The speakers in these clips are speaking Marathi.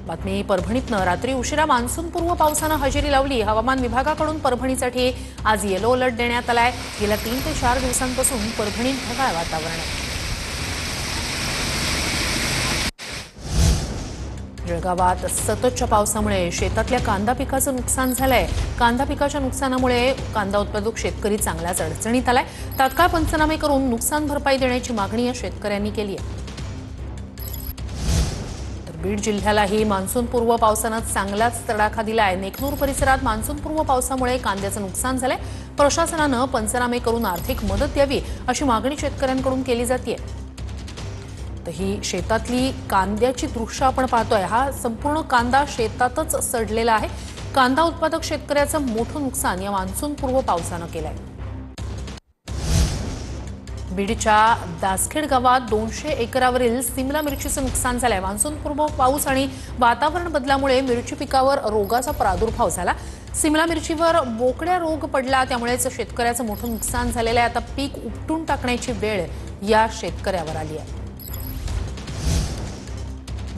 बातमी परभणीतनं रात्री उशिरा मान्सूनपूर्व पावसानं हजेरी लावली। हवामान विभागाकडून परभणीसाठी आज येलो अलर्ट देण्यात आलाय। गेल्या 3 ते 4 दिवसांपासून परभणीत ढगाळ वातावरण आहे। जळगावात सततच्या पावसामुळे शेतातल्या कांदा पिकाचं नुकसान झालंय। कांदा पिकाच्या नुकसानामुळे कांदा उत्पादक शेतकरी चांगल्याच अडचणीत आलाय। तात्काळ पंचनामे करून नुकसान भरपाई देण्याची मागणी या शेतकऱ्यांनी केली आहे। बीड जिल्ह्यालाही मान्सूनपूर्व पावसानं चांगलाच तडाखा दिलाय। नेकनूर परिसरात मान्सूनपूर्व पावसामुळे कांद्याचं नुकसान झालंय। प्रशासनानं पंचनामे करून आर्थिक मदत द्यावी अशी मागणी शेतकऱ्यांकडून केली जाते। तर ही शेतातली कांद्याची दृश्य आपण पाहतोय। हा संपूर्ण कांदा शेतातच सडलेला आहे। कांदा उत्पादक शेतकऱ्याचं मोठं नुकसान या मान्सूनपूर्व पावसानं केलंय। बीडच्या दासखेड गावात 200 एकरावरील सिमला मिरचीचं नुकसान झालंय। मान्सूनपूर्व पाऊस आणि वातावरण बदलामुळे मिरची पिकावर रोगाचा प्रादुर्भाव झाला। सिमला मिरचीवर बोकड्या रोग पडला, त्यामुळेच शेतकऱ्याचं मोठं नुकसान झालेलं आहे। आता पीक उपटून टाकण्याची वेळ या शेतकऱ्यावर आली आहे।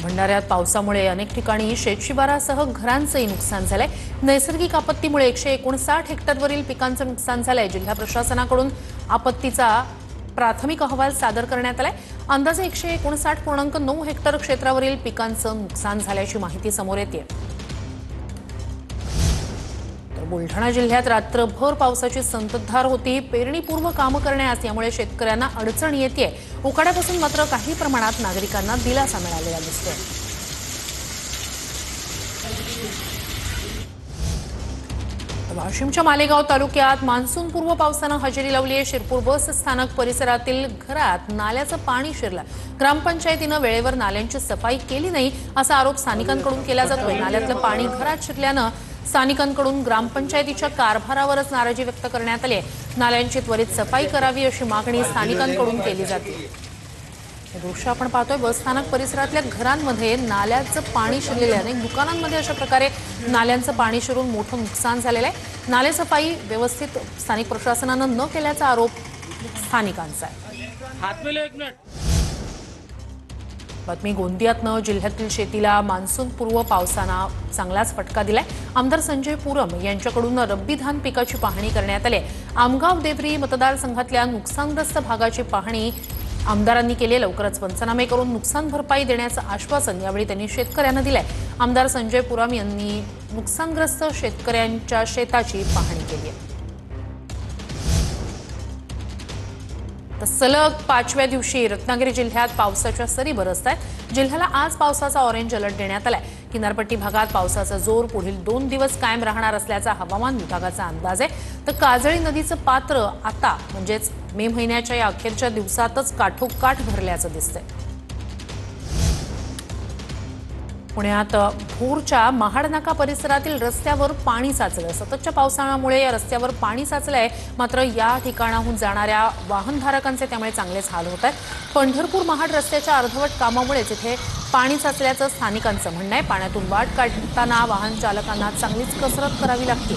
भंडाऱ्यात पावसामुळे अनेक ठिकाणी शेतशिवारासह घरांचंही नुकसान झालंय। नैसर्गिक आपत्तीमुळे 159 हेक्टरवरील पिकांचं नुकसान झालंय। जिल्हा प्रशासनाकडून आपत्तीचा प्राथमिक अहवाल सादर करण्यात आलाय। अंदाजे 159.9 हेक्टर क्षेत्रावरील पिकांचं नुकसान झाल्याची माहिती समोर येते। तर बुलढाणा जिल्ह्यात रात्रभर पावसाची संततधार होती। पेरणीपूर्व कामं करण्यास यामुळे शेतकऱ्यांना अडचण येते। उकाड्यापासून मात्र काही प्रमाणात नागरिकांना दिलासा मिळालेला दिसतोय। वाशिमच्या मालेगाव तालुक्यात मान्सूनपूर्व पावसानं हजेरी लावली आहे। शिरपूर बस स्थानक परिसरातील घरात नाल्याचं पाणी शिरलं। ग्रामपंचायतीनं वेळेवर नाल्यांची सफाई केली नाही असा आरोप स्थानिकांकडून केला जातोय। नाल्यातलं पाणी घरात शिरल्यानं स्थानिकांकडून ग्रामपंचायतीच्या कारभारावरच नाराजी व्यक्त करण्यात आली आहे। नाल्यांची त्वरित सफाई करावी अशी मागणी स्थानिकांकडून केली जाते। दृश्य आपण पाहतोय बसस्थानक परिसरातल्या घरांमध्ये नाल्याचं पाणी शिरलेलं आहे। अनेक दुकानांमध्ये अशा प्रकारे नाल्यांचं पाणी शिरून मोठं नुकसान झालेलं आहे। नाले सफाई व्यवस्थित स्थानिक प्रशासनानं न केल्याचा आरोप स्थानिकांचा आहे। बातमी गोंदियातनं जिल्ह्यातील शेतीला मान्सूनपूर्व पावसानं चांगलाच फटका दिलाय। आमदार संजय पुरम यांच्याकडून रब्बी धान पिकाची पाहणी करण्यात आली। आमगाव देवरी मतदारसंघातल्या नुकसानग्रस्त भागाची पाहणी आमदारांनी केले। लवकरच पंचनामे करून नुकसान भरपाई देण्याचं आश्वासन यावेळी त्यांनी शेतकऱ्यांना दिलंय। आमदार संजय पुरम यांनी नुकसानग्रस्त शेतकऱ्यांच्या शेताची पाहणी केली आहे। सलग 5व्या दिवशी रत्नागिरी जिल्ह्यात पावसाच्या सरी बरसत आहेत। जिल्ह्याला आज पावसाचा ऑरेंज अलर्ट देण्यात आलाय। किनारपट्टी भागात पावसाचा जोर पुढील 2 दिवस कायम राहणार असल्याचा हवामान विभागाचा अंदाज आहे। तर काजळी नदीचं पात्र आता म्हणजेच मे महिन्याच्या या अखेरच्या दिवसातच काठोकाठ भरल्याचं दिसतंय। पुण्यात भोरच्या महाडनाका परिसरातील रस्त्यावर पाणी साचलं। सततच्या पावसामुळे या रस्त्यावर पाणी साचलंय। मात्र या ठिकाणाहून जाणाऱ्या वाहनधारकांचे त्यामुळे चांगलेच हाल होत आहेत। पंढरपूर महाड रस्त्याच्या अर्धवट कामामुळेच इथे पाणी साचल्याचं स्थानिकांचं म्हणणं आहे। पाण्यातून वाट काढताना वाहन चालकांना चांगलीच कसरत करावी लागते।